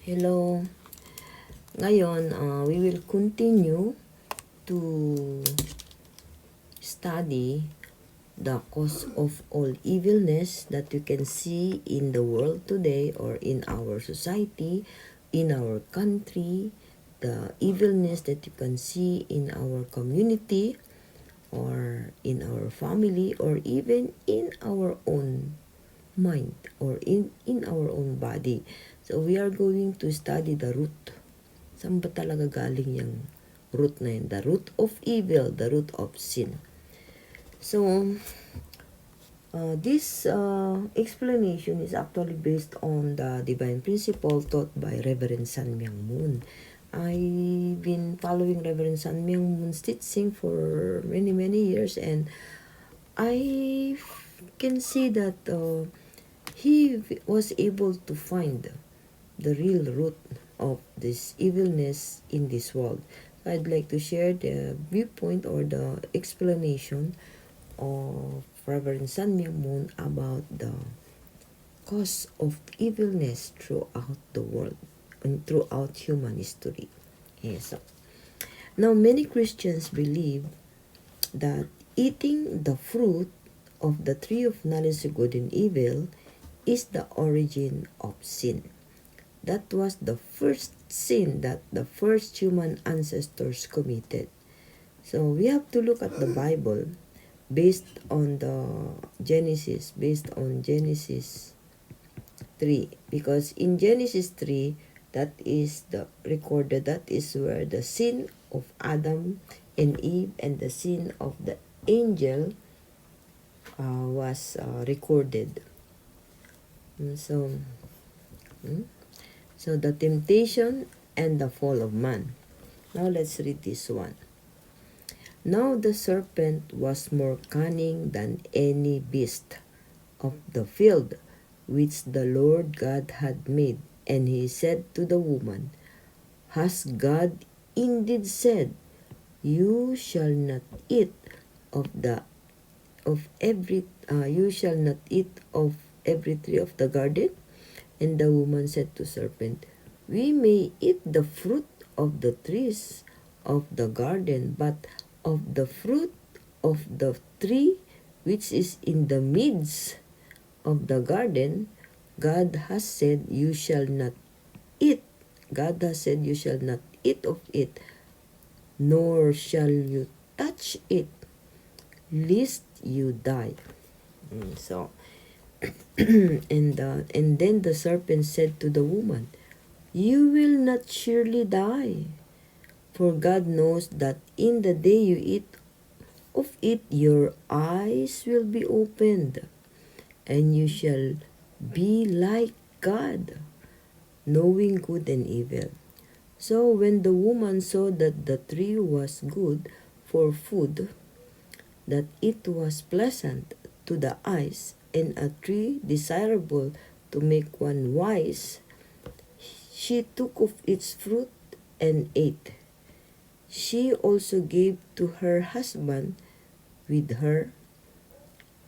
Hello. Ngayon, we will continue to study the cause of all evilness that you can see in the world today or in our society, in our country, the evilness that you can see in our community or in our family or even in our own mind or in our own body. So we are going to study the root. Saan ba talaga galing yung root na yun? The root of evil, the root of sin. So, this explanation is actually based on the divine principle taught by Reverend San Myung Moon. I've been following Reverend San Myung Moon's teaching for many years, and I can see that he was able to find the real root of this evilness in this world. So I'd like to share the viewpoint or the explanation of Reverend San Myung Moon about the cause of evilness throughout the world and throughout human history. Okay, so now many Christians believe that eating the fruit of the tree of knowledge of good and evil is the origin of sin. That was the first sin that the first human ancestors committed. So we have to look at the Bible based on Genesis 3. Because in Genesis 3, that is the recorded, that is where the sin of Adam and Eve and the sin of the angel was recorded. So the temptation and the fall of man. Now let's read this one. Now the serpent was more cunning than any beast of the field which the Lord God had made. And he said to the woman, Has God indeed said, You shall not eat you shall not eat of every tree of the garden? And the woman said to serpent, We may eat the fruit of the trees of the garden, but of the fruit of the tree which is in the midst of the garden, God has said, You shall not eat. God has said, You shall not eat of it, nor shall you touch it, lest you die. So, and then the serpent said to the woman, You will not surely die, for God knows that in the day you eat of it, your eyes will be opened, and you shall be like God, knowing good and evil. So when the woman saw that the tree was good for food, that it was pleasant to the eyes, and a tree desirable to make one wise, she took of its fruit and ate. She also gave to her husband with her,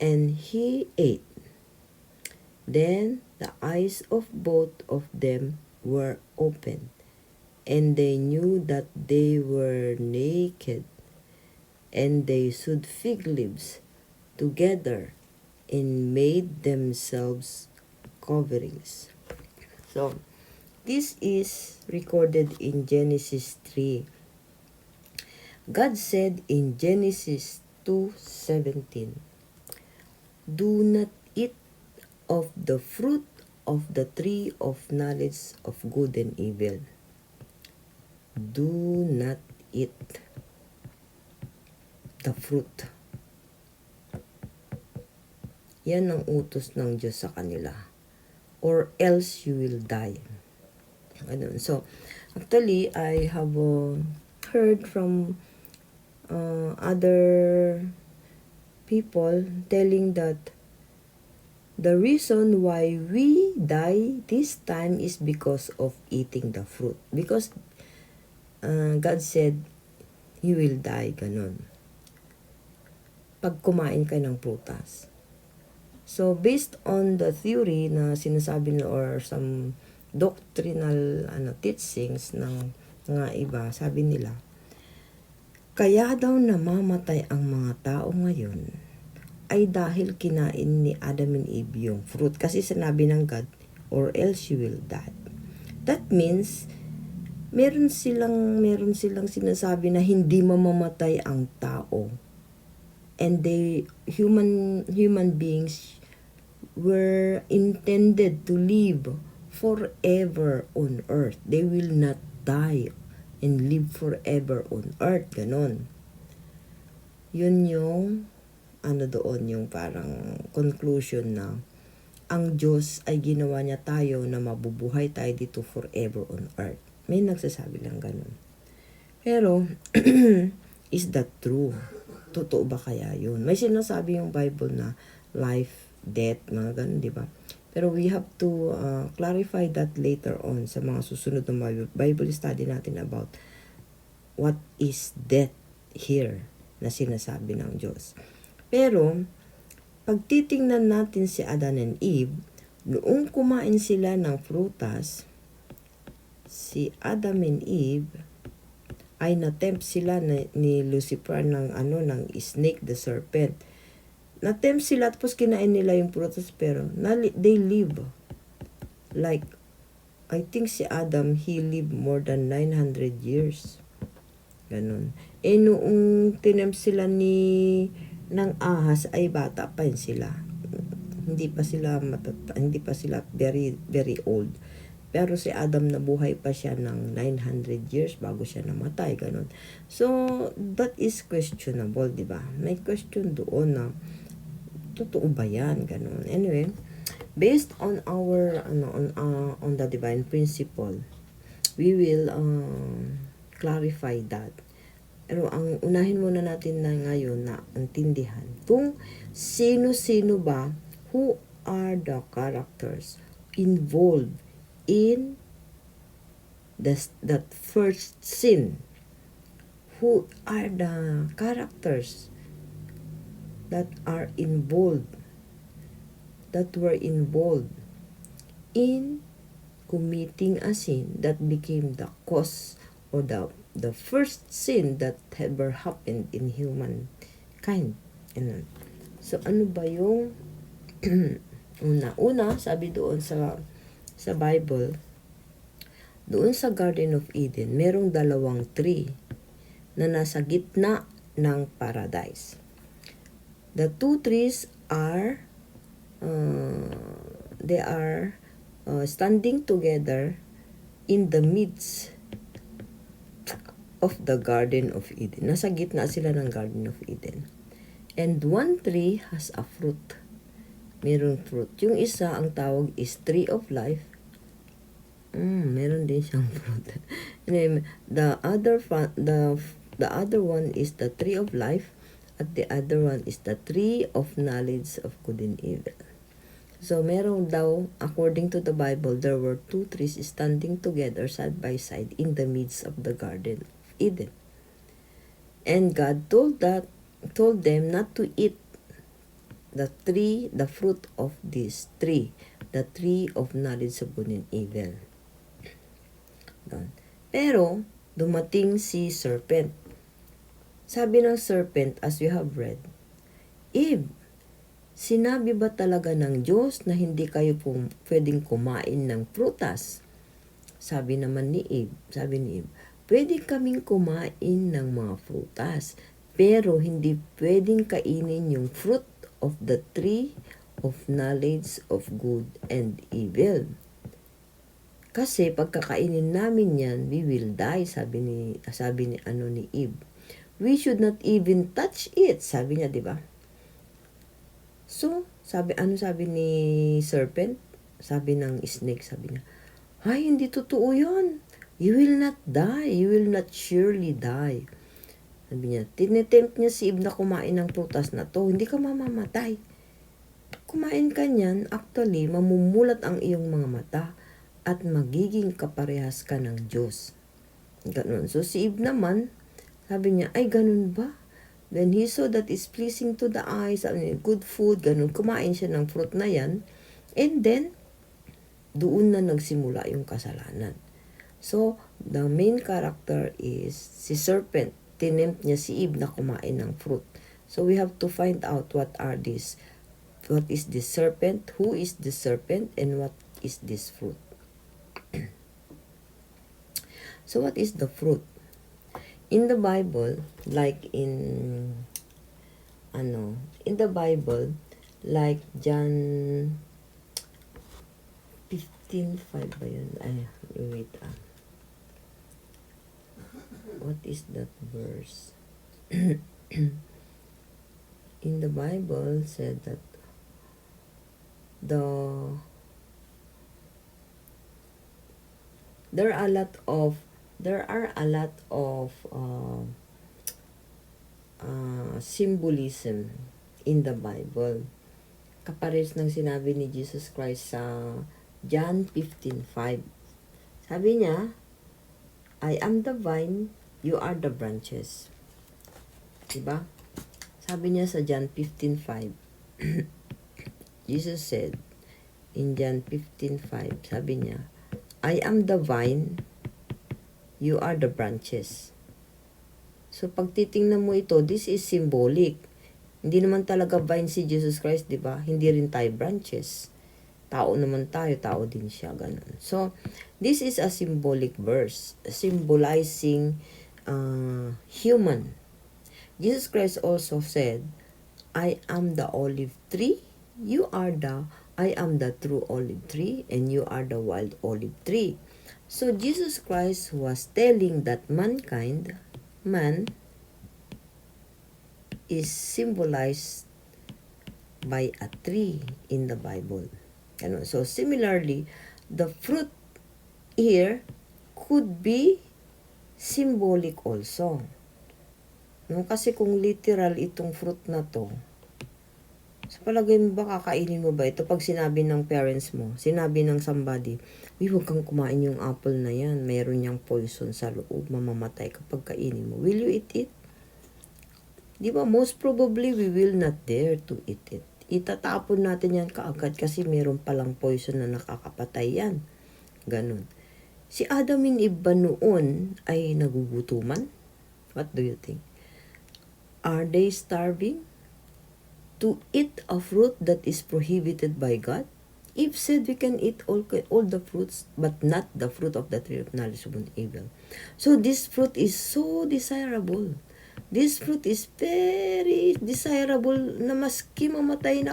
and he ate. Then the eyes of both of them were opened, and they knew that they were naked, and they sewed fig leaves together and made themselves coverings. So, this is recorded in Genesis 3. God said in Genesis 2:17, Do not eat of the fruit of the tree of knowledge of good and evil. Do not eat the fruit. Yan ang utos ng Diyos sa kanila. Or else you will die. So, actually, I have heard from other people telling that the reason why we die this time is because of eating the fruit. Because God said, you will die, ganon. Pag kumain ka ng prutas. So, based on the theory na sinasabi nila or some doctrinal teachings ng mga iba, sabi nila, kaya daw namamatay ang mga tao ngayon ay dahil kinain ni Adam and Eve yung fruit. Kasi sinabi ng God, or else you will die. That means, meron silang sinasabi na hindi mamamatay ang tao. And human beings were intended to live forever on earth. They will not die and live forever on earth. Ganon. Yun yung doon, yung parang conclusion na ang Diyos ay ginawa niya tayo na mabubuhay tayo dito forever on earth. May nagsasabi lang ganun. Pero, is that true? Totoo ba kaya yun? May sinasabi yung Bible na life, death, mga ganun, di ba? Pero we have to clarify that later on sa mga susunod na Bible study natin about what is death here na sinasabi ng Diyos. Pero, pag titingnan natin si Adam and Eve, noong kumain sila ng prutas, si Adam and Eve ay na-tempt sila ni Lucifer ng snake, the serpent. Na-tempt sila tapos kinain nila yung prutas, pero they live like, I think si Adam, he lived more than 900 years. Ganun. Noong tinempt sila ng ahas ay bata pa sila. Hindi pa sila very very old. Pero si Adam nabuhay pa siya ng 900 years bago siya namatay, ganun. So that is questionable, di ba? May question doon na totoo ba 'yan, ganun. Anyway, based on our on the divine principle, we will clarify that. Pero ang unahin muna natin na ngayon na intindihan kung sino-sino ba, who are the characters involved in that first sin. Who are the characters that were involved in committing a sin that became the cause or the first sin that ever happened in humankind. So ano ba yung una, sabi doon sa Bible, doon sa Garden of Eden, merong dalawang tree na nasa gitna ng paradise. The two trees are standing together in the midst of the Garden of Eden. Nasa gitna sila ng Garden of Eden. And one tree has a fruit. Merong fruit. Yung isa, ang tawag is tree of life. Meron din siyang fruit. The other one is the tree of life, at the other one is the tree of knowledge of good and evil. So, meron daw, according to the Bible, there were two trees standing together side by side in the midst of the Garden of Eden. And God told them not to eat the fruit of this tree, the tree of knowledge of good and evil. Pero, dumating si Serpent. Sabi ng Serpent, as we have read, Eve, sinabi ba talaga ng Diyos na hindi kayo pwedeng kumain ng prutas? Sabi ni Eve, pwede kaming kumain ng mga prutas, pero hindi pwedeng kainin yung fruit of the tree of knowledge of good and evil. Kasi pagkakainin namin yan, we will die, sabi ni Eve. We should not even touch it, sabi niya, di ba? So, sabi ni Serpent? Sabi ng snake, sabi niya, ay, hindi totoo yun. You will not die. You will not surely die. Sabi niya, tinitempt niya si Eve na kumain ng prutas na to. Hindi ka mamamatay. Kumain ka niyan, actually, mamumulat ang iyong mga mata at magiging kaparehas ka ng Diyos. Ganun. So, si Eve naman, sabi niya, ay, ganun ba? Then he saw that is pleasing to the eyes, good food, ganun. Kumain siya ng fruit na yan. And then, doon na nagsimula yung kasalanan. So, the main character is si Serpent. Tinempt niya si Eve na kumain ng fruit. So, we have to find out what is this serpent, who is the serpent, and what is this fruit. So, what is the fruit? In the Bible, like in the Bible, like John 15:5 ba yun? Ay, wait. What is that verse? In the Bible said that there are a lot of symbolism in the Bible. Kapares ng sinabi ni Jesus Christ sa John 15:5. Sabi niya, I am the vine, you are the branches. Diba? Sabi niya sa John 15:5. Jesus said in John 15:5, sabi niya, I am the vine, you are the branches. So pag titingnan mo ito, this is symbolic. Hindi naman talaga vine si Jesus Christ, di ba? Hindi rin tayo branches. Tao naman tayo, tao din siya, ganun. So, this is a symbolic verse, symbolizing human. Jesus Christ also said, I am the olive tree, I am the true olive tree, and you are the wild olive tree. So, Jesus Christ was telling that man is symbolized by a tree in the Bible. So similarly, the fruit here could be symbolic also. No, kasi kung literal itong fruit na to, sa palagay mo ba kakainin mo ba ito pag sinabi ng parents mo, sinabi ng somebody, huwag kang kumain yung apple na yan, mayroon niyang poison sa loob, mamamatay kapag kainin mo. Will you eat it? Di ba? Most probably, we will not dare to eat it. Itatapon natin yan kaagad kasi meron palang poison na nakakapatay yan. Ganun. Si Adam and Eve ba noon ay nagugutuman? What do you think? Are they starving to eat a fruit that is prohibited by God? Eve said we can eat all the fruits, but not the fruit of the tree of knowledge of good and evil. So this fruit is so desirable. This fruit is very desirable na maski mamatay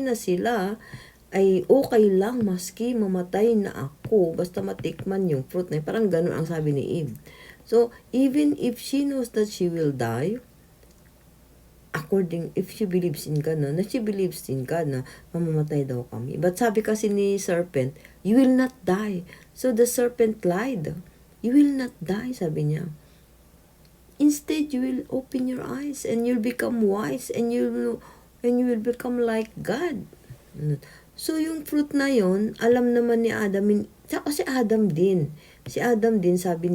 na sila, ay okay lang maski mamatay na ako, basta matikman yung fruit na yun. Parang ganun ang sabi ni Eve. So, even if she knows that she will die, if she believes in God na mamamatay daw kami. But sabi kasi ni Serpent, you will not die. So the serpent lied. You will not die, sabi niya. Instead, you will open your eyes and you'll become wise and you will become like God. So, yung fruit na yon, alam naman ni Adam, kasi Adam din. Si Adam din, sabi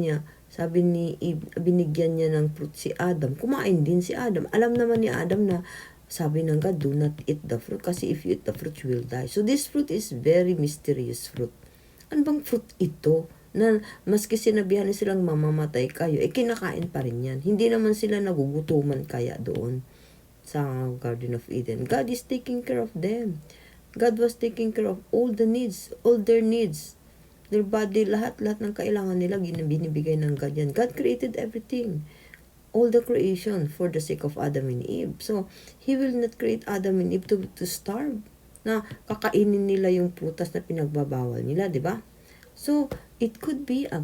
ni Eve, binigyan niya ng fruit si Adam. Kumain din si Adam. Alam naman ni Adam na, sabi ng God, do not eat the fruit kasi if you eat the fruit, you will die. So, this fruit is very mysterious fruit. Ano bang fruit ito? Na maski sinabihan silang mamamatay kayo, kinakain pa rin yan. Hindi naman sila nagugutuman kaya doon sa Garden of Eden. God is taking care of them. God was taking care of all their needs. Their body, lahat ng kailangan nila, binibigay ng God yan. God created everything. All the creation for the sake of Adam and Eve. So, He will not create Adam and Eve to starve. Na kakainin nila yung prutas na pinagbabawal nila, di ba? So, it could be a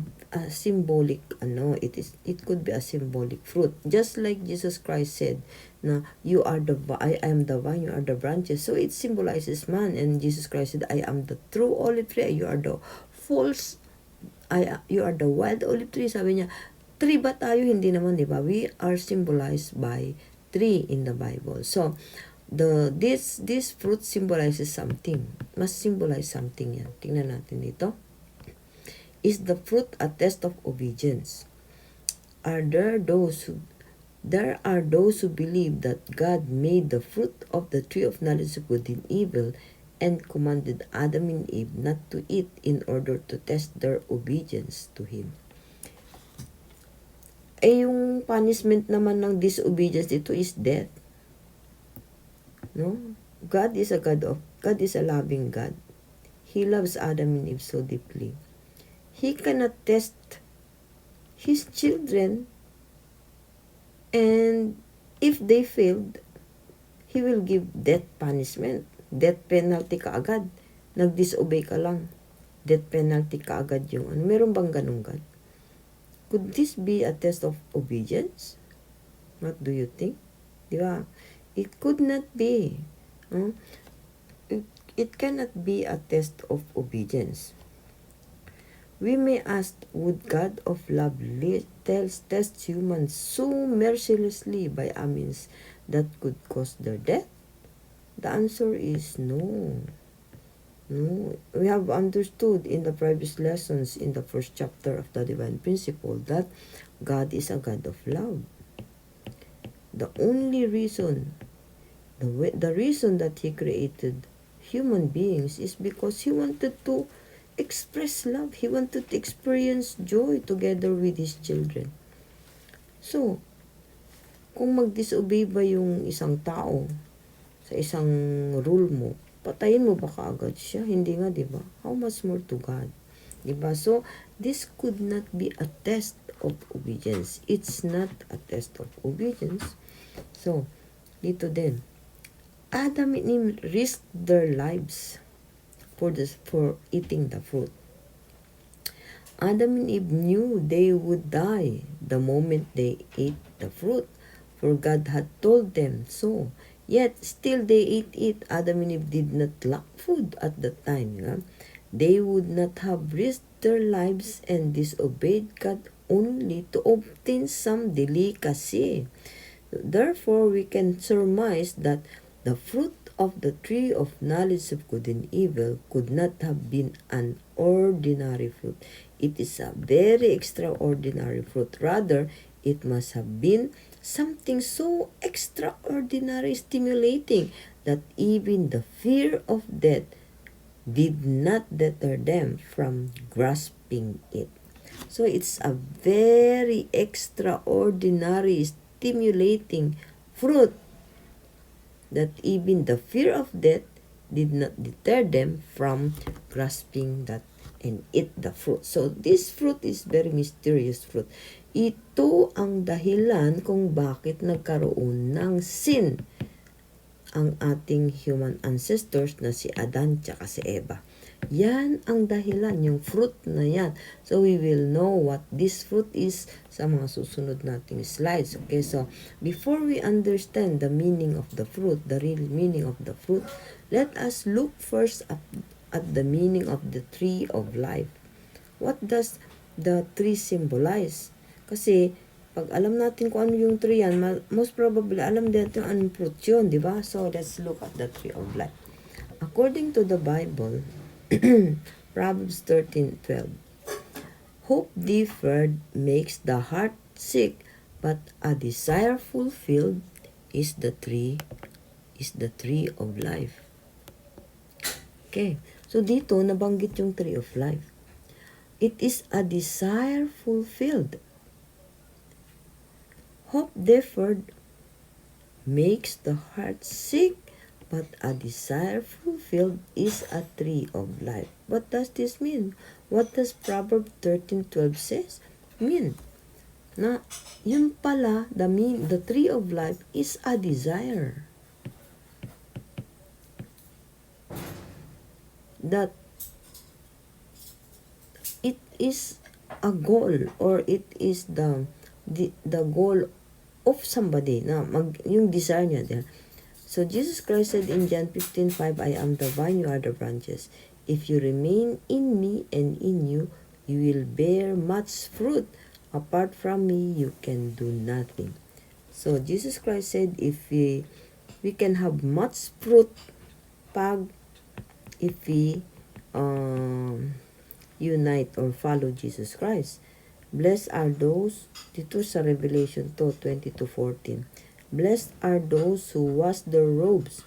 symbolic, it could be a symbolic fruit. Just like Jesus Christ said, na I am the vine, you are the branches. So, it symbolizes man. And Jesus Christ said, I am the true olive tree, you are the false, you are the wild olive tree. Sabi niya, tree ba tayo? Hindi naman, di ba? We are symbolized by tree in the Bible. So, this fruit symbolizes something. Must symbolize something yan. Tingnan natin dito. Is the fruit a test of obedience? There are those who believe that God made the fruit of the tree of knowledge of good and evil and commanded Adam and Eve not to eat in order to test their obedience to Him. Yung punishment naman ng disobedience dito is death. No? God is a loving God. He loves Adam and Eve so deeply. He cannot test His children, and if they failed, He will give death punishment. Death penalty kaagad. Nag-disobey ka lang. Death penalty kaagad yung ano. Meron bang ganun God? Could this be a test of obedience? What do you think? Diba? It could not be. It cannot be a test of obedience. We may ask, would God of love test humans so mercilessly by a means that could cause their death? The answer is no. No. We have understood in the previous lessons in the first chapter of the Divine Principle that God is a God of love. The only reason, the reason that He created human beings is because He wanted to express love. He wanted to experience joy together with His children. So, kung mag-disobey ba yung isang tao sa isang rule mo, patayin mo ba kaagad siya? Hindi nga, di ba? How much more to God? Di ba? So, this could not be a test of obedience. It's not a test of obedience. So, dito din, Adam and Eve risked their lives for eating the fruit. Adam and Eve knew they would die the moment they ate the fruit, for God had told them so. Yet, still they ate it. Adam and Eve did not lack food at that time. Yeah? They would not have risked their lives and disobeyed God only to obtain some delicacy. Therefore, we can surmise that the fruit of the tree of knowledge of good and evil could not have been an ordinary fruit. It is a very extraordinary fruit. Rather, it must have been something so extraordinary, stimulating, that even the fear of death did not deter them from grasping it. So it's a very extraordinary, stimulating fruit that even the fear of death did not deter them from grasping that and eat the fruit. So this fruit is very mysterious fruit. Ito ang dahilan kung bakit nagkaroon ng sin ang ating human ancestors na si Adan tsaka si Eva. Yan ang dahilan, yung fruit na yan. So we will know what this fruit is sa mga susunod nating slides. Okay, so before we understand the meaning of the fruit, the real meaning of the fruit, let us look first at the meaning of the tree of life. What does the tree symbolize? Kasi pag alam natin kung ano yung tree yan, most probably alam din natin anong fruit yun, di ba? So let's look at the tree of life. According to the Bible, Proverbs 13:12, hope deferred makes the heart sick, but a desire fulfilled is the tree of life. Okay, so dito nabanggit yung tree of life. It is a desire fulfilled. Hope deferred makes the heart sick, but a desire fulfilled is a tree of life. What does this mean? What does Proverbs 13:12 says? Mean na yun pala, the tree of life is a desire. That it is a goal, or it is the goal of somebody na yung desire niya. So Jesus Christ said in John 15:5, I am the vine, you are the branches. If you remain in me and in you, you will bear much fruit. Apart from me, you can do nothing. So Jesus Christ said if we can have much fruit if we unite or follow Jesus Christ. Blessed are those, dito sa Revelation 20:14. Blessed are those who wash their robes,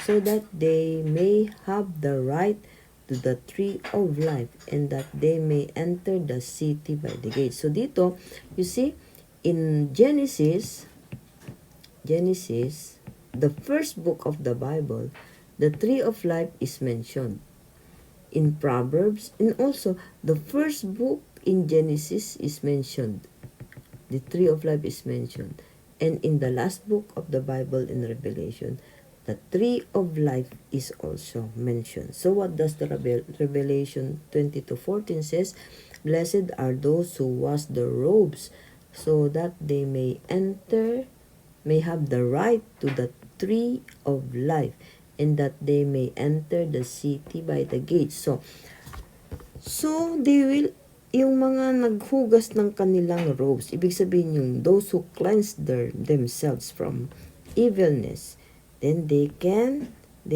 so that they may have the right to the tree of life, and that they may enter the city by the gate. So dito, you see, in Genesis, the first book of the Bible, the tree of life is mentioned. In Proverbs, and also the first book in Genesis is mentioned. The tree of life is mentioned. And in the last book of the Bible, in Revelation, the tree of life is also mentioned. So what does the Revelation 20:14 says? Blessed are those who wash their robes, so that they may have the right to the tree of life, and that they may enter the city by the gate. So they will, yung mga naghugas ng kanilang robes, ibig sabihin yung those who cleanse themselves from evilness, then they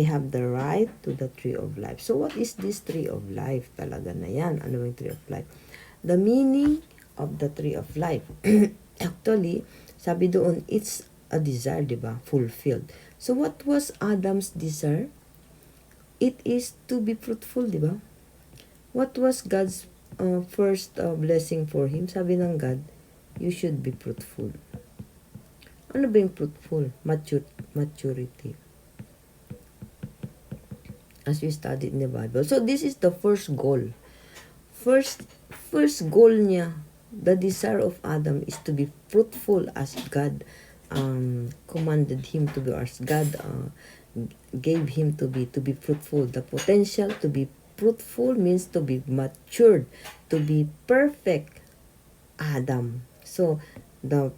have the right to the tree of life. So what is this tree of life talaga na yan? Ano yung tree of life? The meaning of the tree of life. Actually, sabi doon, it's a desire, di ba? Fulfilled. So what was Adam's desire? It is to be fruitful, di ba? What was God's first blessing for him? Sabi ng God, you should be fruitful. Ano ba yung fruitful? Maturity. As we studied in the Bible. So this is the first goal. First goal niya, the desire of Adam is to be fruitful as God commanded him to be, or as God gave him to be fruitful. The potential to be fruitful means to be matured, to be perfect Adam. So the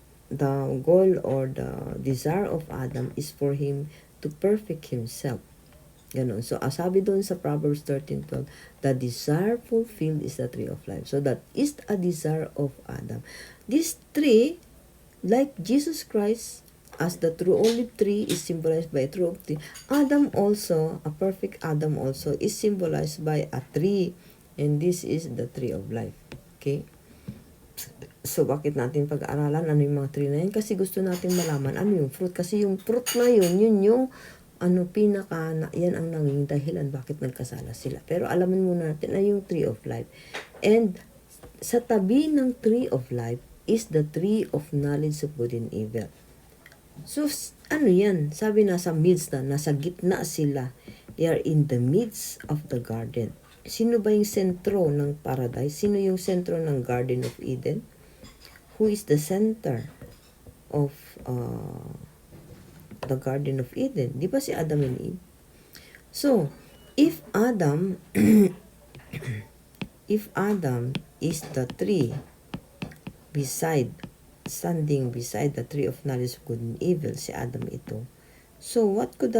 goal or the desire of Adam is for him to perfect himself. Ganon. So sabi doon sa Proverbs 13:12, the desire fulfilled is the tree of life. So that is a desire of Adam. This tree, like Jesus Christ, as the true olive tree is symbolized by a true olive tree, Adam also, a perfect Adam also, is symbolized by a tree. And this is the tree of life. Okay? So, bakit natin pag-aaralan ano yung mga tree na yun? Kasi gusto natin malaman ano yung fruit. Kasi yung fruit na yun yung yan ang naging dahilan bakit nagkasala sila. Pero alamin muna natin ano yung tree of life. And sa tabi ng tree of life is the tree of knowledge of good and evil. So, ano yan? Sabi nasa midst nasa gitna sila. They are in the midst of the garden. Sino ba yung sentro ng paradise? Sino yung sentro ng Garden of Eden? Who is the center of the Garden of Eden? Di ba si Adam and Eve? So, if Adam is the tree standing beside the tree of knowledge of good and evil, si Adam ito. So what does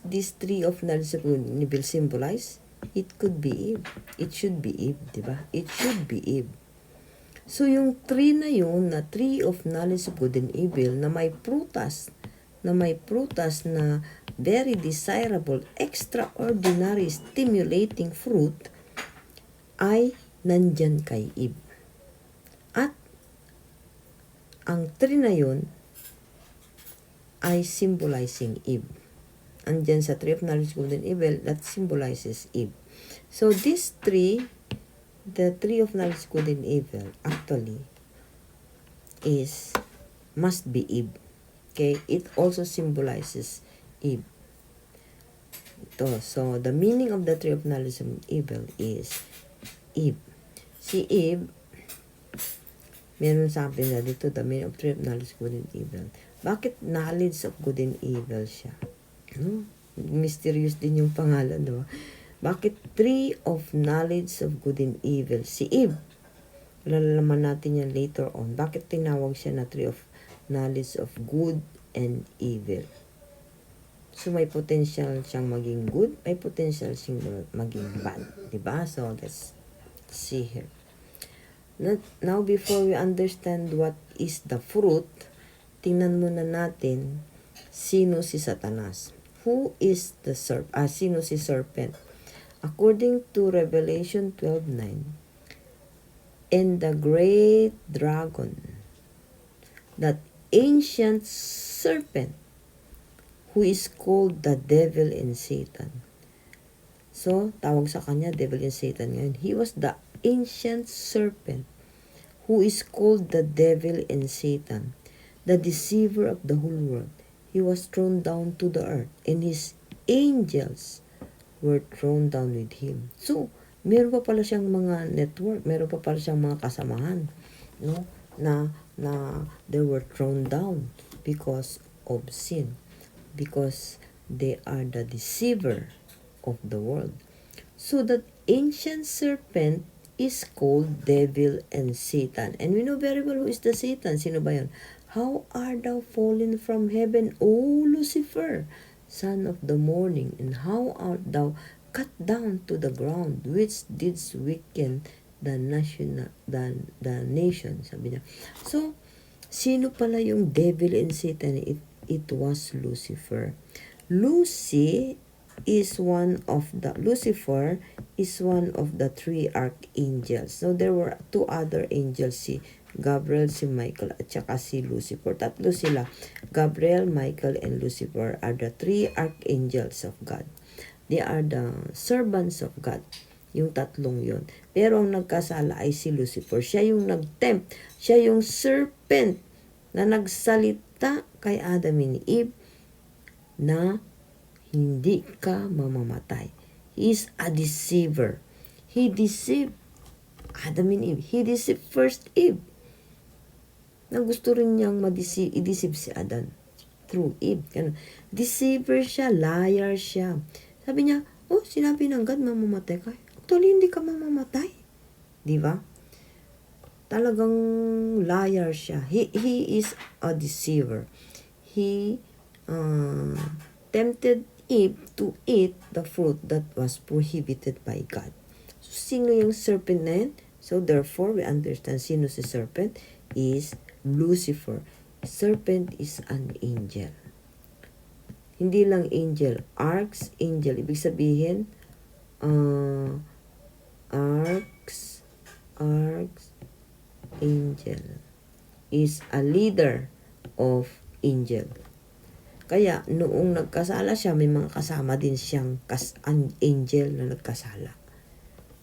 this tree of knowledge of good and evil symbolize? It could be Eve. It should be Eve, di ba? It should be Eve. So yung tree na yun, na tree of knowledge of good and evil, na may prutas na very desirable, extraordinary, stimulating fruit, ay nandyan kay Eve. At ang tree na yun ay symbolizing Eve. Andyan sa tree of knowledge of good and evil, that symbolizes Eve. So this tree, the tree of knowledge of good and evil, actually must be Eve. Okay? It also symbolizes Eve. Ito. So the meaning of the tree of knowledge of evil is Eve. Si Eve, meron sabi na dito, the meaning of tree of knowledge of good and evil. Bakit knowledge of good and evil siya? Mysterious din yung pangalan, diba? Bakit tree of knowledge of good and evil? Si Eve, lalaman natin yan later on. Bakit tinawag siya na tree of knowledge of good and evil? So may potential siyang maging good, may potential siyang maging bad, diba? So let's see here. Now, before we understand what is the fruit, tingnan muna natin sino si Satanas. Who is the sino si Serpent? According to Revelation 12:9, and the great dragon that ancient serpent, who is called the devil and Satan. So, tawag sa kanya, devil and Satan ngayon. He was the ancient serpent, who is called the devil and Satan, the deceiver of the whole world. He was thrown down to the earth, and his angels were thrown down with him. So, meron pa pala siyang mga network, meron pa pala siyang mga kasamahan, no? Na they were thrown down because of sin, because they are the deceiver of the world. So that ancient serpent is called devil and Satan. And we know very well who is the Satan. Sino ba yun? How art thou fallen from heaven, O Lucifer, son of the morning, and how art thou cut down to the ground, which didst weaken the nation, sabi niya. So, sino pala yung devil and Satan? It was Lucifer. Lucifer is one of the three archangels. So, there were two other angels, si Gabriel, si Michael, at saka si Lucifer. Tatlo sila. Gabriel, Michael, and Lucifer are the three archangels of God. They are the servants of God. Yung tatlong yon. Pero ang nagkasala ay si Lucifer. Siya yung nag-tempt. Siya yung serpent na nagsalita kay Adam and Eve na hindi ka mamamatay. He is a deceiver. He deceived Adam and Eve. He deceived first Eve. Na gusto rin niyang i-deceive si Adam through Eve. Deceiver siya, liar siya. Sabi niya, sinabi ng God, mamamatay ka. Actually, hindi ka mamamatay. Di ba? Talagang liar siya. He is a deceiver. He tempted Eve to eat the fruit that was prohibited by God. So, sino yung serpent na yan? So, therefore, we understand sino si serpent is Lucifer. Serpent is an angel. Hindi lang angel, archangel. Ibig sabihin, archangel is a leader of angel. Kaya, noong nagkasala siya, may mga kasama din siyang angel na nagkasala.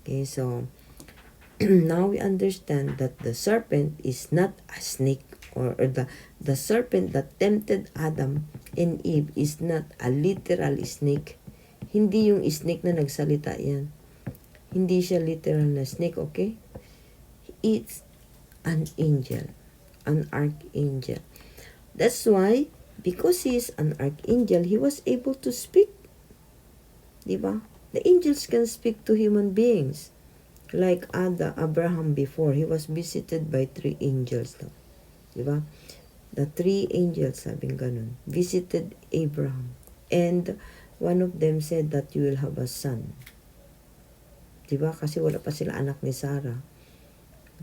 Okay, so, now we understand that the serpent is not a snake, or the serpent that tempted Adam and Eve is not a literal snake. Hindi yung snake na nagsalita yan. Hindi siya literal na snake, okay? It's an angel, an archangel. That's why, because he is an archangel, he was able to speak. Diba? The angels can speak to human beings. Like Abraham before, he was visited by 3 angels. Diba? The 3 angels, sabing ganun, visited Abraham. And one of them said that you will have a son. Diba? Kasi wala pa sila anak ni Sarah.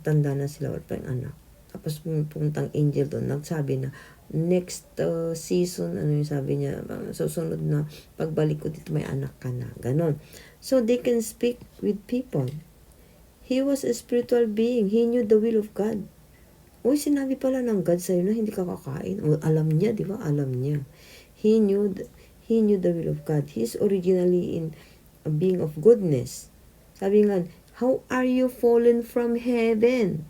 Tanda na sila, wala pa yung anak. Tapos puntang angel doon, nagsabi na, next season, ano yung sabi niya, susunod na pagbalik ko dito, may anak ka na. Ganon. So, they can speak with people. He was a spiritual being. He knew the will of God. Sinabi pala ng God sa'yo na hindi ka kakain. Alam niya, di ba? Alam niya. He knew the will of God. He is originally in a being of goodness. Sabi nga, how are you fallen from heaven?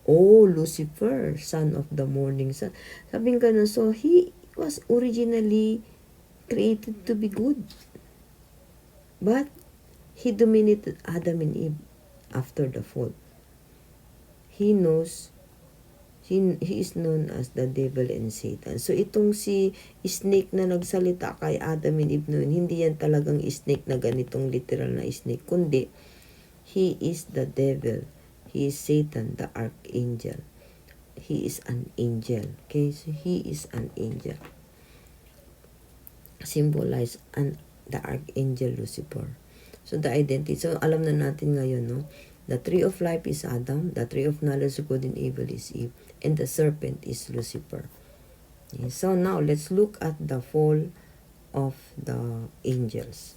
Oh, Lucifer, son of the morning sun. Sabi nga na, so he was originally created to be good. But he dominated Adam and Eve after the fall. He is known as the devil and Satan. So, itong si snake na nagsalita kay Adam and Eve noon, hindi yan talagang snake na ganitong literal na snake, kundi, he is the devil. He is Satan, the archangel. He is an angel. Okay? So, he is an angel. Symbolize the archangel Lucifer. So, the identity. So, alam na natin ngayon, no? The tree of life is Adam. The tree of knowledge of good and evil is Eve. And the serpent is Lucifer. Okay, so now, let's look at the fall of the angels.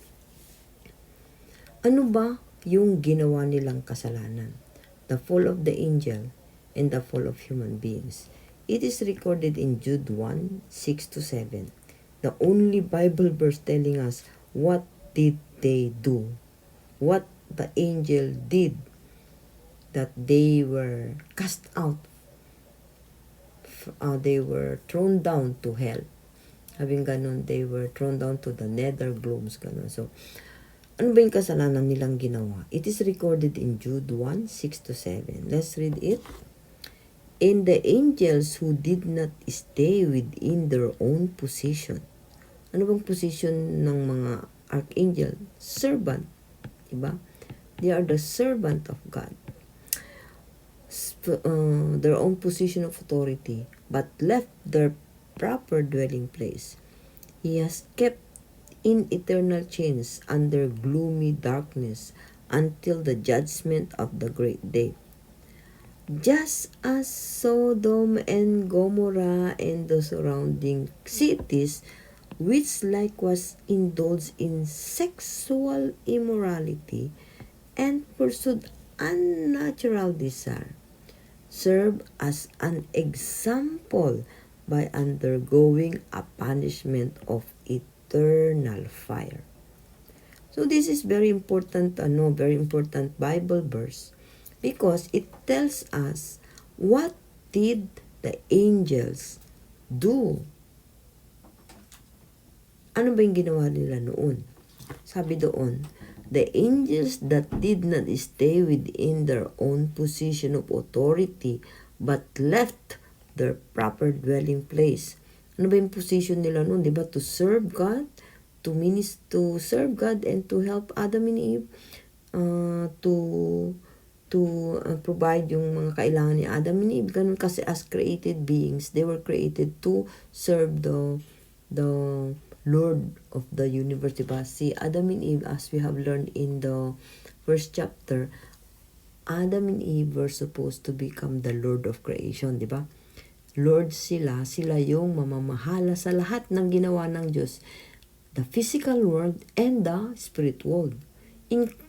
Ano ba yung ginawa nilang kasalanan? The fall of the angel and the fall of human beings. It is recorded in Jude 1, 6-7. The only Bible verse telling us what did they do, what the angel did, that they were cast out, they were thrown down to hell. Having ganon, they were thrown down to the nether glooms, ganon. So, ano ba yung kasalanan nilang ginawa? It is recorded in Jude 1, 6-7. Let's read it. And the angels who did not stay within their own position. Ano bang position ng mga archangel? Servant. Diba? They are the servant of God. Their own position of authority, but left their proper dwelling place. He has kept in eternal chains under gloomy darkness until the judgment of the great day. Just as Sodom and Gomorrah and the surrounding cities, which likewise indulged in sexual immorality and pursued unnatural desire, serve as an example by undergoing a punishment of eternal fire. So this is very important, very important Bible verse, because it tells us what did the angels do. Ano ba yung ginawa nila noon? Sabi doon, the angels that did not stay within their own position of authority but left their proper dwelling place. Ano ba yung position nila noon? Diba? To serve God, to serve God and to help Adam and Eve, to provide yung mga kailangan ni Adam and Eve. Ganun kasi as created beings, they were created to serve the Lord of the universe, diba? Si Adam and Eve, as we have learned in the first chapter, Adam and Eve were supposed to become the Lord of creation, diba? Lord sila yung mamamahala sa lahat ng ginawa ng Diyos, the physical world and the spirit world.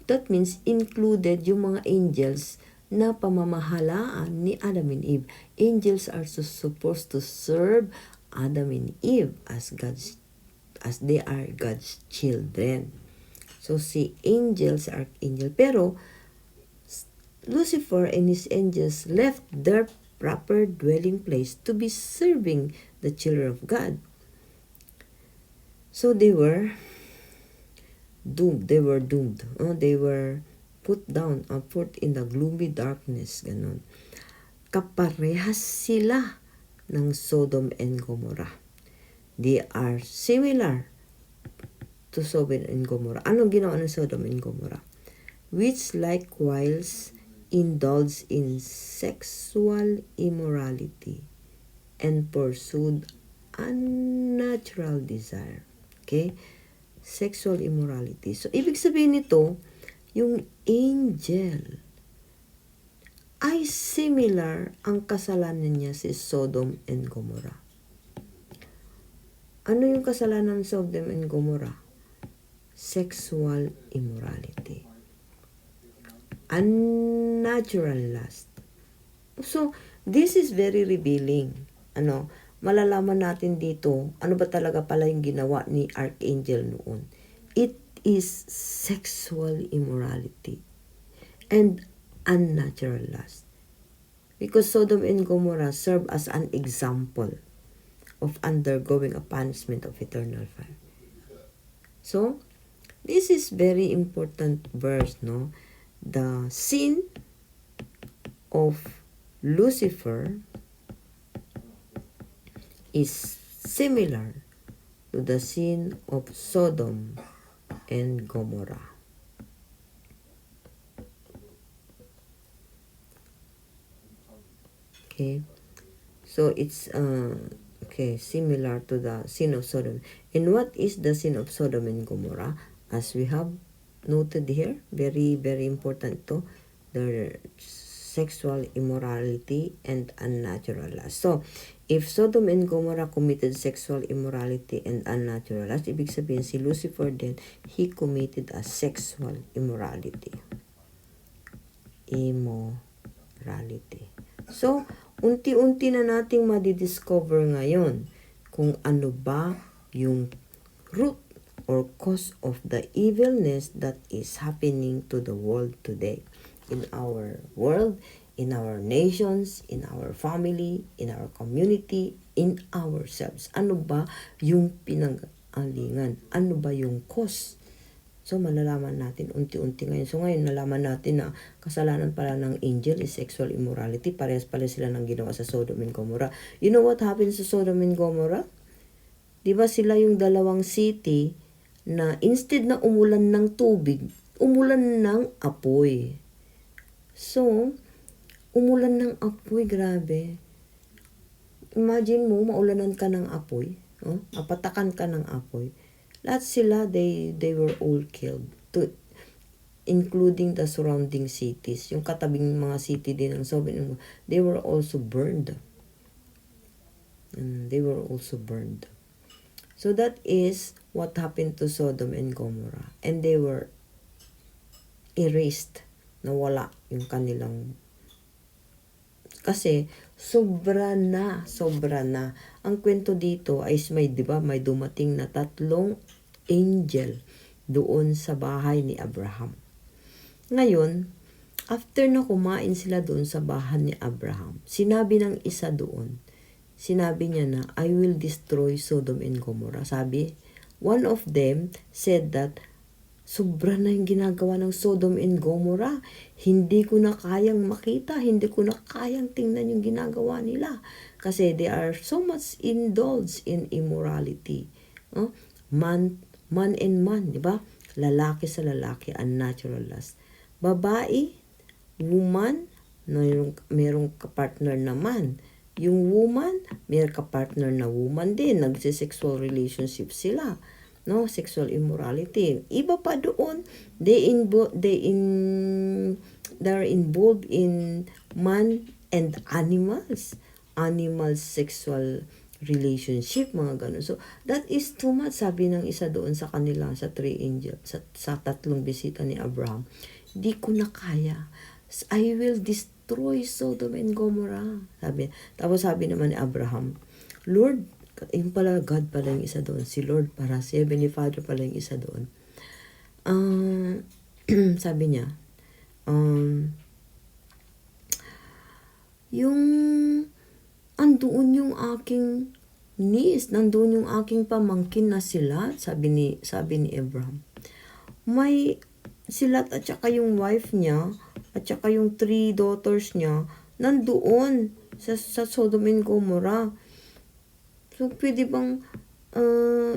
That means included yung mga angels na pamamahalaan ni Adam and Eve. Angels are supposed to serve Adam and Eve as they are God's children. So si angels, archangel, pero Lucifer and his angels left their proper dwelling place to be serving the children of God. So they were doomed. They were put down, put in the gloomy darkness. Ganon. Kaparehas sila ng Sodom and Gomorrah. They are similar to Sodom and Gomorrah. Anong ginawa ng Sodom and Gomorrah? Which likewise indulged in sexual immorality and pursued unnatural desire. Okay? Sexual immorality. So, ibig sabihin nito, yung angel ay similar ang kasalanan niya si Sodom and Gomorrah. Ano yung kasalanan ng Sodom and Gomorrah? Sexual immorality. Unnatural lust. So, this is very revealing. Malalaman natin dito, ano ba talaga pala yung ginawa ni Archangel noon. It is sexual immorality and unnatural lust. Because Sodom and Gomorrah serve as an example of undergoing a punishment of eternal fire. So, this is very important verse, no? The sin of Lucifer is similar to the sin of Sodom and Gomorrah. Okay, so it's similar to the sin of Sodom. And what is the sin of Sodom and Gomorrah? As we have noted here, very, very important to the sexual immorality and unnatural lust. So, if Sodom and Gomorrah committed sexual immorality and unnatural lust, ibig sabihin si Lucifer din, he committed a sexual immorality. Immorality. So, unti-unti na nating madidiscover ngayon kung ano ba yung root or cause of the evilness that is happening to the world today. In our world, in our nations, in our family, in our community, in ourselves. Ano ba yung pinag-alingan? Ano ba yung cause? So, malalaman natin unti-unti ngayon. So, ngayon, nalaman natin na kasalanan pala ng angel is sexual immorality. Parehas pala sila ng ginawa sa Sodom and Gomorrah. You know what happened sa Sodom and Gomorrah? Di ba sila yung dalawang city na instead na umulan ng tubig, umulan ng apoy. So, umulan ng apoy, grabe. Imagine mo, maulanan ka ng apoy. Mapatakan ka ng apoy. Lahat sila, they were all killed. Including the surrounding cities. Yung katabing mga city din ng Sodom, they were also burned. They were also burned. So that is what happened to Sodom and Gomorrah. And they were erased. Nawala yung kanilang... Kasi sobra na. Ang kwento dito ay may, di ba, may dumating na 3 angel doon sa bahay ni Abraham. Ngayon, after na kumain sila doon sa bahay ni Abraham, sinabi ng isa doon, sinabi niya na, I will destroy Sodom and Gomorrah. Sabi, one of them said that, sobra na yung ginagawa ng Sodom and Gomorrah. Hindi ko na kayang makita, hindi ko na kayang tingnan yung ginagawa nila. Kasi they are so much indulged in immorality. Man and man, di ba? Lalaki sa lalaki, unnatural lust. Babae, woman, merong kapartner naman. Yung woman, may kapartner na woman din. Nagsi-sexual relationship sila. Sexual immorality. Iba pa doon, they're involved in man and animals. Animal sexual relationship, mga ganun. So, that is too much, sabi ng isa doon sa kanila, sa 3 angels, sa 3 bisita ni Abraham. Di ko na kaya. I will destroy Sodom and Gomorrah. Tapos sabi naman ni Abraham, Lord, yung pala, God pala yung isa doon. Si Lord para, si Heavenly Father pala yung isa doon. Sabi niya, yung andoon yung aking niece, nandoon yung aking pamangkin na sila, sabi ni Abraham. May sila at saka yung wife niya, at saka yung 3 daughters niya, nandoon sa Sodom and Gomorrah. So, pwede bang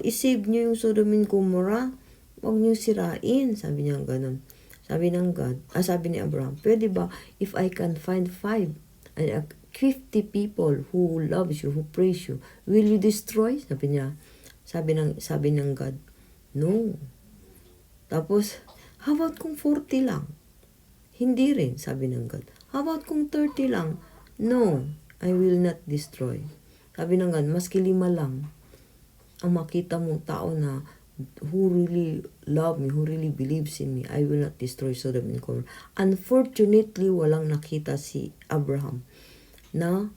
isave nyo yung Sodom and Gomorrah? Huwag nyo sirain. Sabi niya ganun. Sabi ng God, sabi ni Abraham, pwede ba if I can find 50 people who loves you, who praise you, will you destroy? Sabi niya. Sabi ng God, no. Tapos, how about kung 40 lang? Hindi rin, sabi ng God. How about kung 30 lang? No, I will not destroy. Sabi ng God, maski 5 lang ang makita mo tao na who really love me, who really believes in me, I will not destroy Sodom and Gomorrah. Unfortunately, walang nakita si Abraham na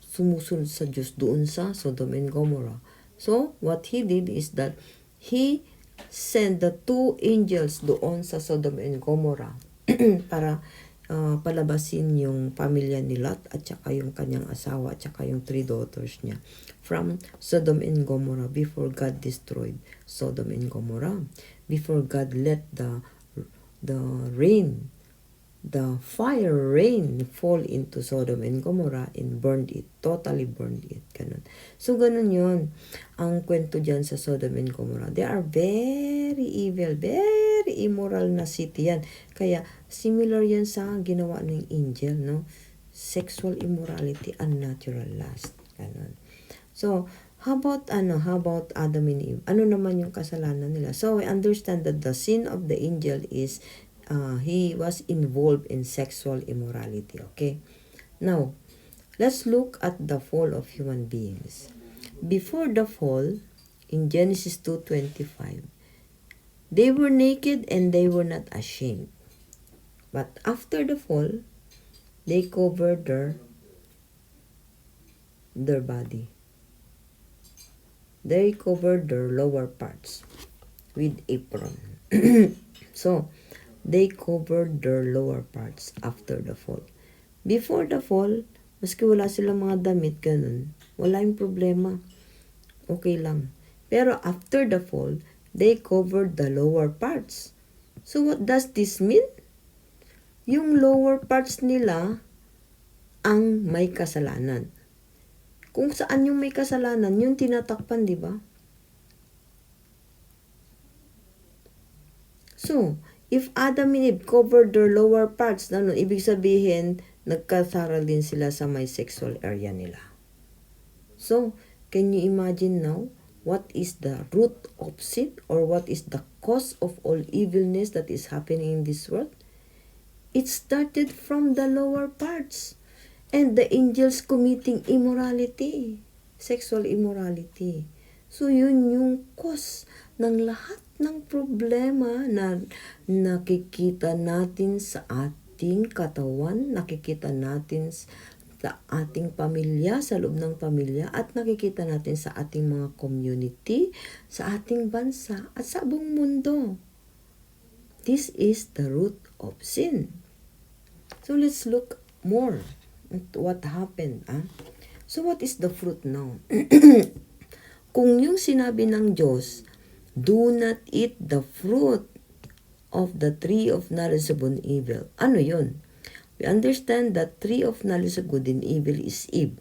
sumusunod sa Diyos doon sa Sodom and Gomorrah. So, what he did is that he sent the 2 angels doon sa Sodom and Gomorrah para palabasin yung pamilya ni Lot at saka yung kanyang asawa at saka yung 3 daughters niya from Sodom and Gomorrah before God destroyed Sodom and Gomorrah, before God let the fire rain fall into Sodom and Gomorrah and burned it, totally burned it. Ganun. So, ganun yun. Ang kwento dyan sa Sodom and Gomorrah, they are very evil, very immoral na city yan. Kaya, similar yan sa ginawa ng angel, no? Sexual immorality, unnatural lust. Ganun. So, how about Adam and Eve? Ano naman yung kasalanan nila? So, we understand that the sin of the angel is he was involved in sexual immorality. Okay? Now, let's look at the fall of human beings. Before the fall, in Genesis 2:25, they were naked and they were not ashamed. But after the fall, they covered their body. They covered their lower parts with apron. So, they covered their lower parts after the fall. Before the fall, maski wala silang mga damit, ganun, wala yung problema. Okay lang. Pero after the fall, they covered the lower parts. So what does this mean? Yung lower parts nila ang may kasalanan. Kung saan yung may kasalanan, yung tinatakpan, di ba? So, if Adam and Eve covered their lower parts, ano, ibig sabihin, nagkasara din sila sa may sexual area nila. So, can you imagine now, what is the root of sin, or what is the cause of all evilness that is happening in this world? It started from the lower parts. And the angels committing immorality, sexual immorality. So yun yung cause ng lahat ng problema na nakikita natin sa ating katawan, nakikita natin sa ating pamilya, sa loob ng pamilya, at nakikita natin sa ating mga community, sa ating bansa, at sa buong mundo. This is the root of sin. So let's look more what happened. So what is the fruit now? Kung yung sinabi ng Diyos, do not eat the fruit of the tree of knowledge of good and evil. Ano yun? We understand that tree of knowledge of good and evil is Eve.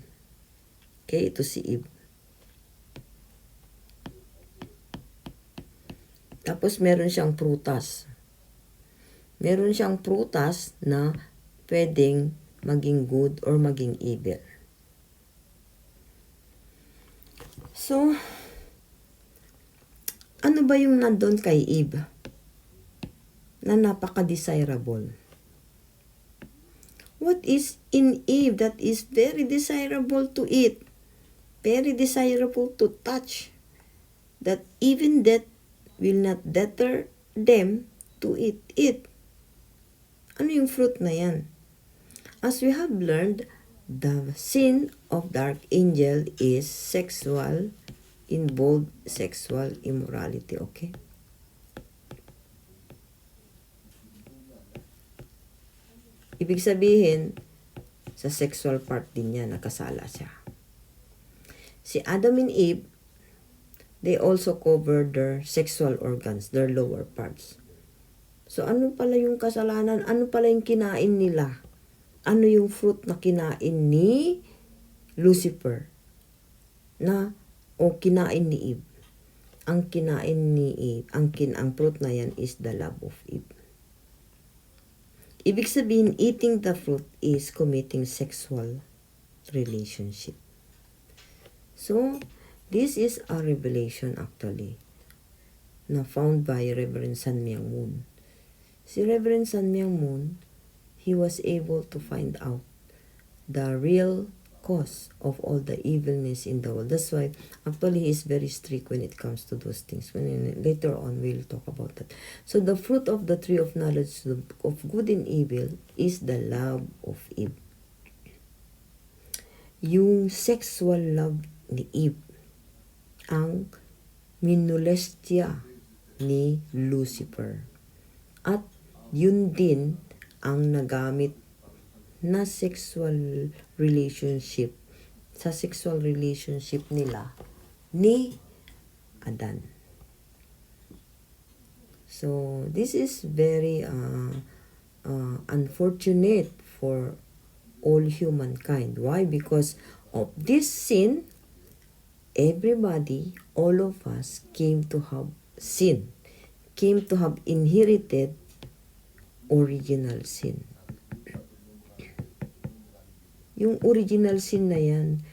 Okay, ito si Eve. Tapos meron siyang prutas. Meron siyang prutas na pwedeng maging good or maging evil. So, ano ba yung nandun kay Eve na napaka-desirable? What is in Eve that is very desirable to eat? Very desirable to touch? That even death will not deter them to eat it. Ano yung fruit na yan? As we have learned, the sin of the archangel is sexual, involved sexual immorality, okay? Ibig sabihin, sa sexual part din niya, nakasala siya. Si Adam and Eve, they also covered their sexual organs, their lower parts. So ano pala yung kasalanan? Ano pala yung kinain nila? Ano yung fruit na kinain ni Lucifer? O kinain ni Eve? Ang kinain ni Eve, ang fruit na yan is the love of Eve. Ibig sabihin, eating the fruit is committing sexual relationship. So, this is a revelation actually na found by Reverend San Myang Moon. Si Reverend San Myang Moon, he was able to find out the real cause of all the evilness in the world. That's why, actually, he is very strict when it comes to those things. Later on, we'll talk about that. So, the fruit of the tree of knowledge of good and evil is the love of Eve. Yung sexual love ni Eve, ang minolestya ni Lucifer. At yun din ang nagamit na sexual relationship sa sexual relationship nila ni Adan. So, this is very unfortunate for all humankind. Why? Because of this sin, everybody, all of us, came to have sin, came to have inherited original sin. Yung original sin na yan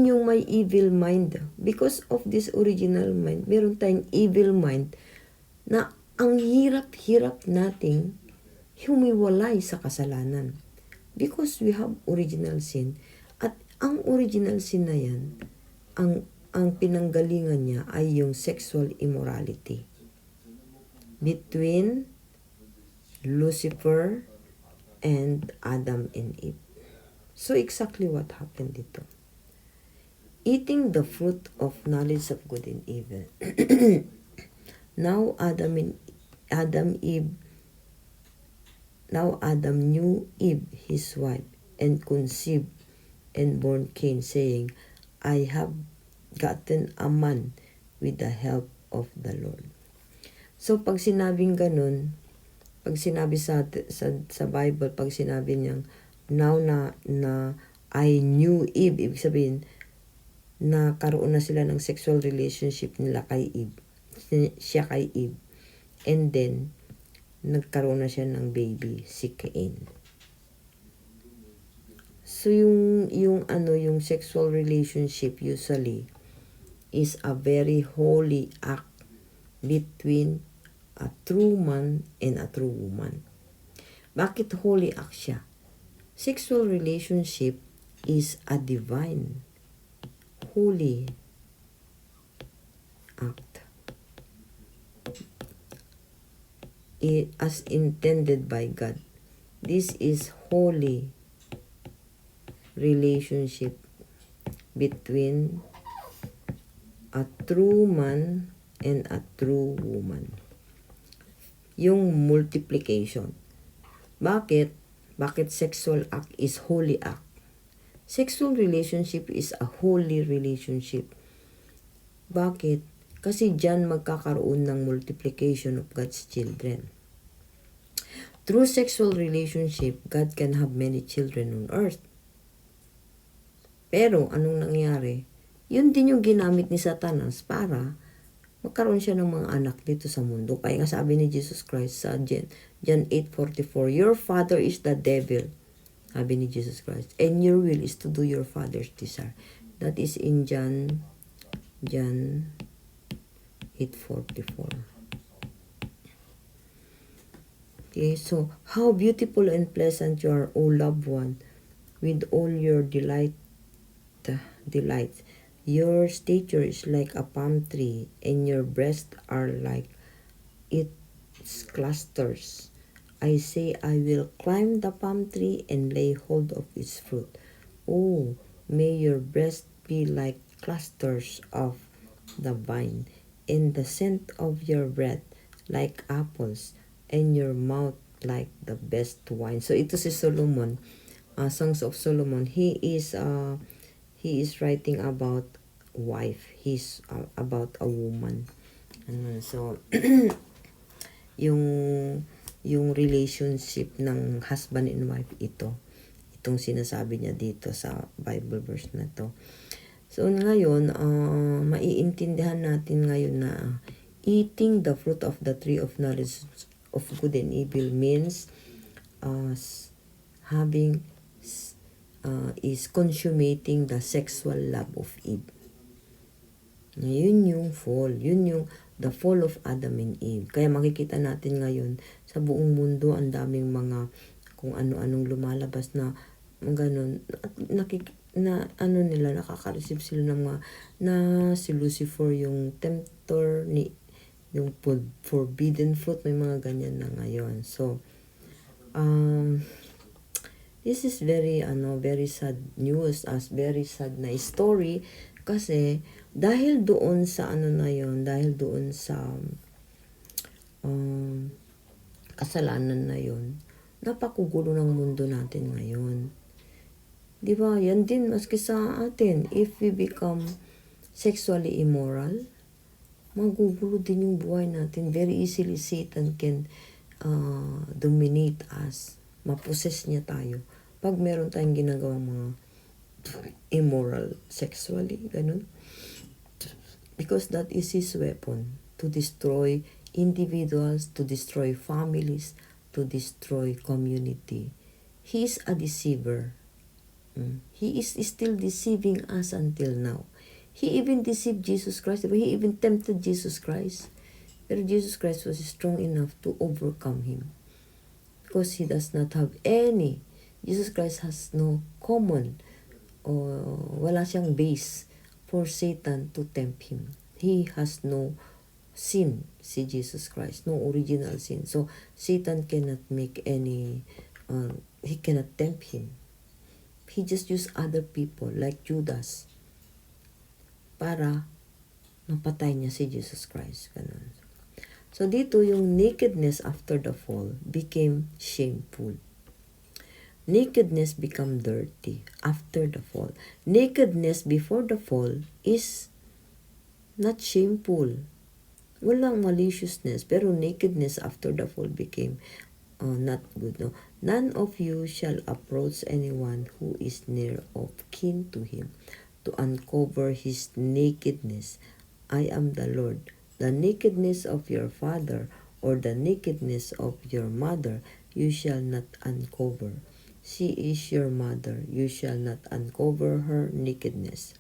yung may evil mind. Because of this original mind, meron tayong evil mind na ang hirap-hirap nating humiwalay sa kasalanan. Because we have original sin. At ang original sin na yan, ang pinanggalingan niya ay yung sexual immorality between Lucifer and Adam and Eve. So exactly what happened dito. Eating the fruit of knowledge of good and evil. Now Adam knew Eve, his wife, and conceived and born Cain, saying, I have gotten a man with the help of the Lord. So pag sinabing ganun, pag sinabi sa Bible, pag sinabi niyang now na I knew Eve, ibig sabihin na karoon na sila ng sexual relationship nila kay Eve. Siya kay Eve. And then nagkaroon na siya ng baby, si Cain. So yung sexual relationship usually is a very holy act between a true man and a true woman. Bakit holy act siya? Sexual relationship is a divine, holy act. As intended by God. This is holy relationship between a true man and a true woman. Yung multiplication. Bakit sexual act is holy act? Sexual relationship is a holy relationship. Bakit? Kasi dyan magkakaroon ng multiplication of God's children. Through sexual relationship, God can have many children on earth. Pero anong nangyari? Yun din yung ginamit ni Satanas para magkaroon siya ng mga anak dito sa mundo. Kaya nga sabi ni Jesus Christ sa John 8:44, Your father is the devil, sabi ni Jesus Christ, and your will is to do your father's desire. That is in John 8:44. Okay, so how beautiful and pleasant you are, O loved one, with all your delights. Your stature is like a palm tree, and your breasts are like its clusters. I say, I will climb the palm tree and lay hold of its fruit. Oh, may your breasts be like clusters of the vine, and the scent of your breath like apples, and your mouth like the best wine. So ito si Solomon, Songs of Solomon. He is writing about wife. He's about a woman. So yung relationship ng husband and wife, itong sinasabi niya dito sa Bible verse na to. So ngayon, maiintindihan natin ngayon na eating the fruit of the tree of knowledge of good and evil means is consummating the sexual love of Eve. Yun yung fall. Yun yung the fall of Adam and Eve. Kaya makikita natin ngayon sa buong mundo ang daming mga kung ano-anong lumalabas na ganun. Nakaka-receive sila ng mga na si Lucifer yung tempter ni yung forbidden fruit, may mga ganyan na ngayon. So this is very sad news, very sad na story kasi dahil doon sa dahil doon sa kasalanan na yon, napakugulo ng mundo natin ngayon. 'Di ba? Yan din maski sa atin, if we become sexually immoral, magugulo din yung buhay natin. Very easily Satan can dominate us. Maposes niya tayo pag meron tayong ginagawang mga immoral sexually, ganun. Because that is his weapon to destroy individuals, to destroy families, to destroy community. He is a deceiver. He is still deceiving us until now. He even deceived Jesus Christ. He even tempted Jesus Christ. Pero Jesus Christ was strong enough to overcome him. Because he does not have any. Jesus Christ has no common wala siyang base for Satan to tempt him. He has no sin, si Jesus Christ. No original sin. So, Satan cannot make any, he cannot tempt him. He just used other people like Judas para mapatay niya si Jesus Christ. Ganun. So dito yung nakedness after the fall became shameful. Nakedness become dirty after the fall. Nakedness before the fall is not shameful. Walang maliciousness. Pero nakedness after the fall became not good. No? None of you shall approach anyone who is near of kin to him to uncover his nakedness. I am the Lord. The nakedness of your father or the nakedness of your mother you shall not uncover. She is your mother. You shall not uncover her nakedness.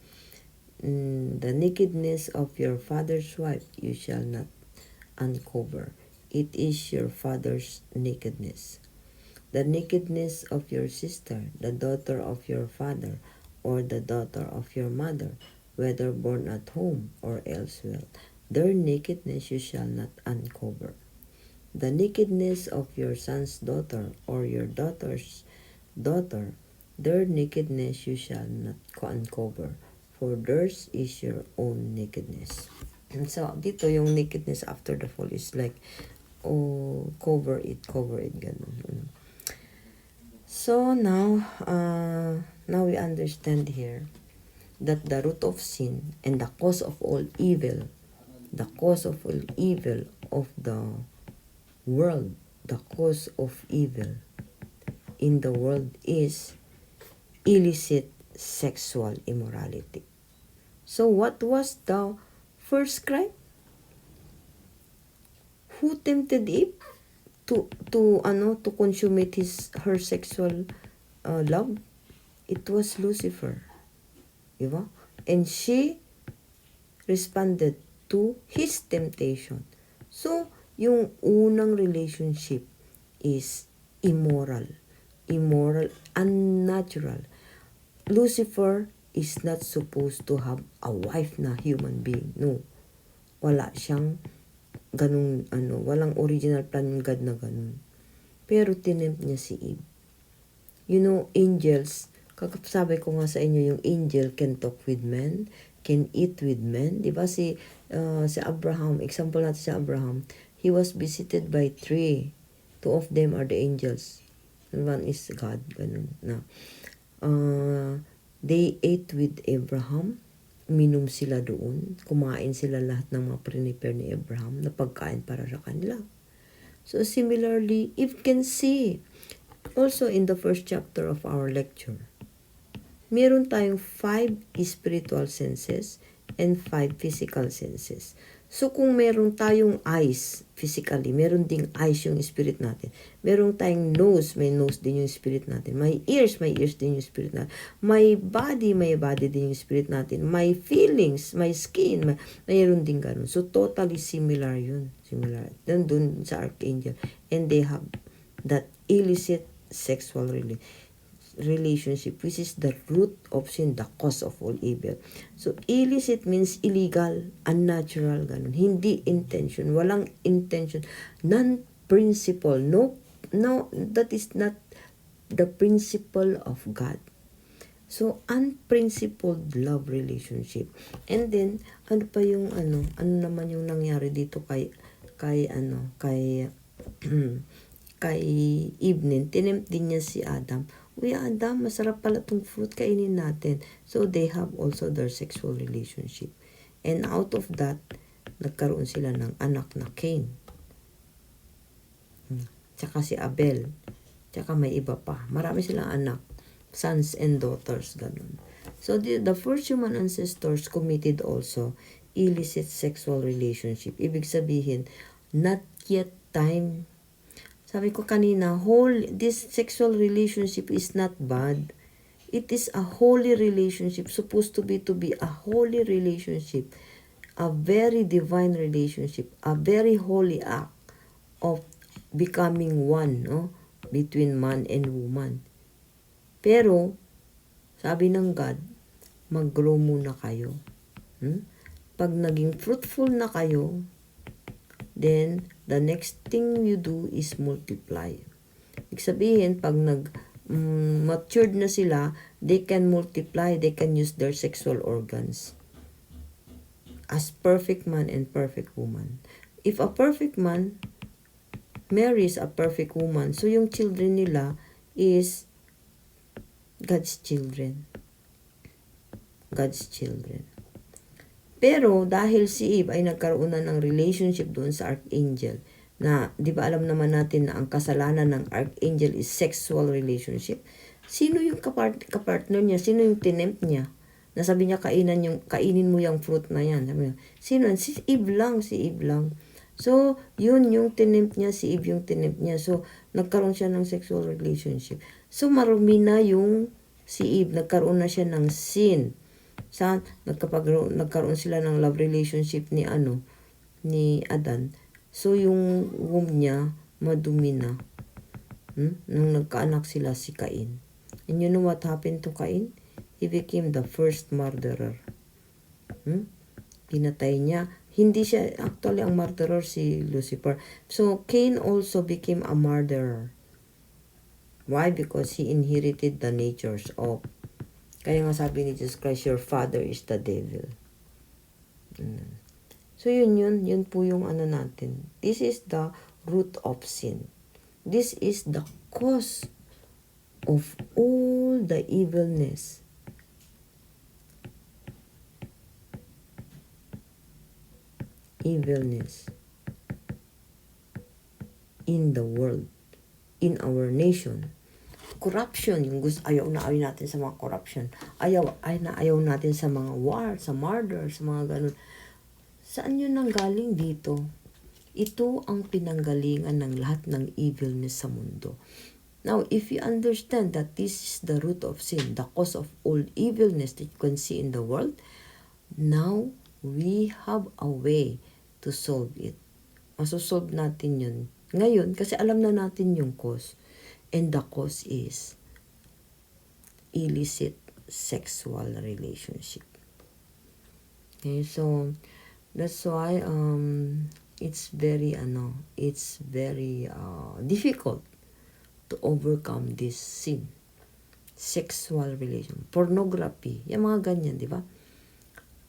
The nakedness of your father's wife you shall not uncover. It is your father's nakedness. The nakedness of your sister, the daughter of your father, or the daughter of your mother, whether born at home or elsewhere, their nakedness you shall not uncover. The nakedness of your son's daughter or your daughter's daughter, their nakedness you shall not uncover, for theirs is your own nakedness. And so, dito yung nakedness after the fall is like, cover it, ganun. So, now we understand here that the root of sin and the cause of all evil of the world, the cause of evil in the world is illicit sexual immorality. So what was the first crime? Who tempted Eve to consummate her sexual love? It was Lucifer. Diba? And she responded to his temptation. So, yung unang relationship is immoral, unnatural. Lucifer is not supposed to have a wife na human being. No. Wala siyang ganung walang original plan ng God na ganun. Pero tinempt niya si Eve. You know, angels, sabi ko nga sa inyo, yung angel can talk with men, can eat with men. Diba si Abraham, example natin si Abraham, he was visited by three. Two of them are the angels. One is God. Ganun na. They ate with Abraham. Minom sila doon. Kumain sila lahat ng mga prepare ni Abraham na pagkain para sa kanila. So similarly, Eve can see. Also in the first chapter of our lecture, meron tayong 5 spiritual senses and 5 physical senses. So kung meron tayong eyes physically, meron ding eyes yung spirit natin. Meron tayong nose, may nose din yung spirit natin. May ears din yung spirit natin. May body din yung spirit natin. May feelings, may skin, mayroon din ganun. So totally similar yun. Similar. Dun sa archangel. And they have that illicit sexual relationship, which is the root of sin, the cause of all evil. So, illicit means illegal, unnatural, ganun. Hindi intention, walang intention, non-principle, no, that is not the principle of God. So, unprincipled love relationship. And then, ano pa yung ano naman yung nangyari dito kay evening, tinempt din niya si Adam. Uy, Adam, masarap pala itong fruit, kainin natin. So, they have also their sexual relationship. And out of that, nagkaroon sila ng anak na Cain. Tsaka si Abel. Tsaka may iba pa. Marami silang anak. Sons and daughters, ganun. So, the first human ancestors committed also illicit sexual relationship. Ibig sabihin, not yet time. Sabi ko kanina, this sexual relationship is not bad. It is a holy relationship, supposed to be a holy relationship, a very divine relationship, a very holy act of becoming one, no, between man and woman. Pero, sabi ng God, mag-grow muna kayo. Pag naging fruitful na kayo, then the next thing you do is multiply. Ibig sabihin, pag matured na sila, they can multiply, they can use their sexual organs as perfect man and perfect woman. If a perfect man marries a perfect woman, so yung children nila is God's children. God's children. Pero dahil si Eve ay nagkaroon na ng relationship doon sa archangel, na di ba alam naman natin na ang kasalanan ng archangel is sexual relationship. Sino yung kapartner niya? Sino yung tinempt niya? Nasabi niya kainin mo yung fruit na yan. Sabi niya, sino? Si Eve lang, si Eve lang. So, yun yung tinempt niya, si Eve yung tinempt niya. So, nagkaroon siya ng sexual relationship. So, marumi na yung si Eve, nagkaroon na siya ng sin. Nagkaroon sila ng love relationship ni Adan. So, yung womb niya, madumi na. Nung nagkaanak sila si Cain. And you know what happened to Cain? He became the first murderer. Pinatay niya. Hindi siya, actually ang murderer si Lucifer. So, Cain also became a murderer. Why? Because he inherited the natures of. Kaya nga sabi ni Jesus Christ, your father is the devil. So, yun po yung natin. This is the root of sin. This is the cause of all the evilness. Evilness in the world, in our nation. Corruption, yung ayaw natin sa mga corruption. Ayaw natin sa mga war, sa murder, sa mga ganun. Saan yun nanggaling dito? Ito ang pinanggalingan ng lahat ng evilness sa mundo. Now, if you understand that this is the root of sin, the cause of all evilness that you can see in the world, now we have a way to solve it. Masosolve natin yun ngayon kasi alam na natin yung cause. And the cause is illicit sexual relationship. Okay, so that's why it's very difficult to overcome this sin. Sexual relation, pornography, yung mga ganyan, di ba?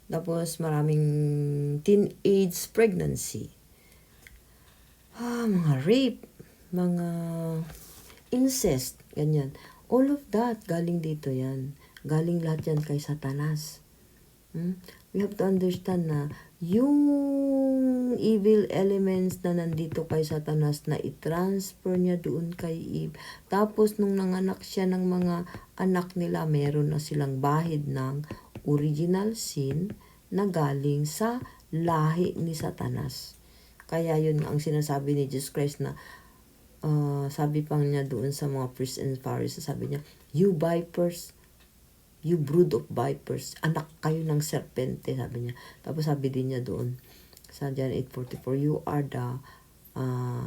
Tapos maraming teenage pregnancy. Mga rape, mga incest, ganyan. All of that, galing dito yan. Galing lahat yan kay Satanas. We have to understand na yung evil elements na nandito kay Satanas na i-transfer niya doon kay Eve. Tapos nung nanganak siya ng mga anak nila, meron na silang bahid ng original sin na galing sa lahi ni Satanas. Kaya yun ang sinasabi ni Jesus Christ na sabi pang niya doon sa mga priests and Pharisees, sabi niya, you vipers, you brood of vipers, anak kayo ng serpente, sabi niya. Tapos sabi din niya doon sa John 8:44, you are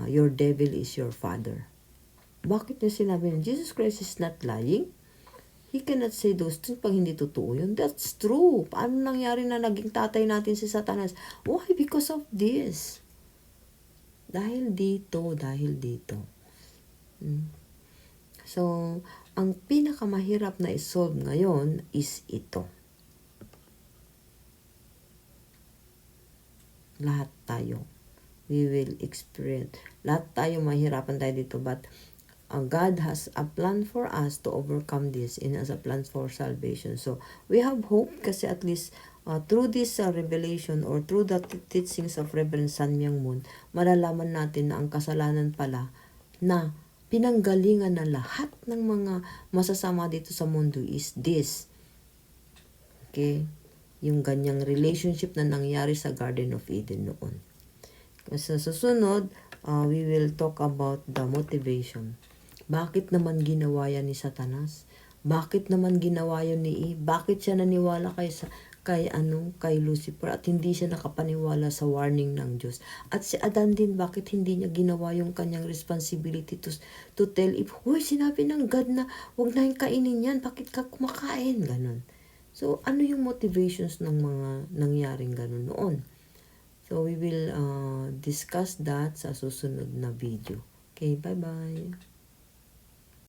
your devil is your father. Bakit niya sinabi niya? Jesus Christ is not lying. He cannot say those things pag hindi totoo yun. That's true. Paano nangyari na naging tatay natin si Satanas? Why? Because of this. Dahil dito. So, ang pinakamahirap na isolve ngayon is ito. Lahat tayo. We will experience. Lahat tayo mahirapan tayo dito. But God has a plan for us to overcome this and has a plan for salvation. So, we have hope kasi at least through this revelation or through the teachings of Reverend San Myung Moon, malalaman natin na ang kasalanan pala na pinanggalingan na lahat ng mga masasama dito sa mundo is this. Okay? Yung ganyang relationship na nangyari sa Garden of Eden noon. Sa susunod, we will talk about the motivation. Bakit naman ginawa yan ni Satanas? Bakit naman ginawa yan ni Eve? Bakit siya naniwala kay Lucifer at hindi siya nakapaniwala sa warning ng Diyos? At si Adan din, bakit hindi niya ginawa yung kanyang responsibility to tell Eve, huy, sinabi ng God na huwag na yung kainin yan, bakit ka kumakain? Ganon. So, ano yung motivations ng mga nangyaring ganon noon? So, we will discuss that sa susunod na video. Okay, bye-bye.